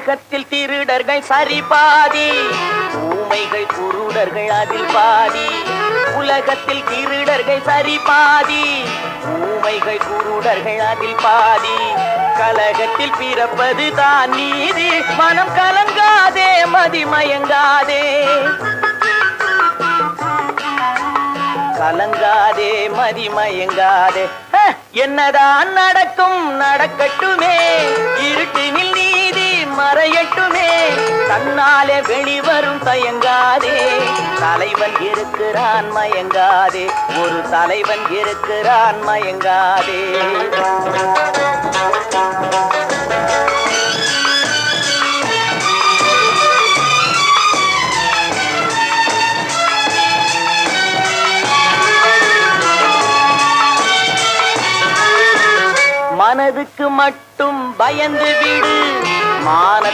உலகத்தில் திருடர்கள் சரி பாதி, ஊமைகள் குருடர்கள் அதில் பாதி. உலகத்தில் திருடர்கள் சரி பாதி, ஊமைகள் குருடர்கள் அதில் பாதி. கலகத்தில் பிறப்பது தான் நீதி, மனம் கலங்காதே மதிமயங்காதே, கலங்காதே மதிமயங்காதே. என்னதான் நடக்கும் நடக்கட்டுமே, இருட்டினில் நீதி மறையட்டுமே, தன்னாலே வெளிவரும் தயங்காதே. தலைவன் இருக்கிறான் மயங்காதே, ஒரு தலைவன் இருக்கிறான் மயங்காதே. மனதுக்கு மட்டும் பயந்து விடு, மான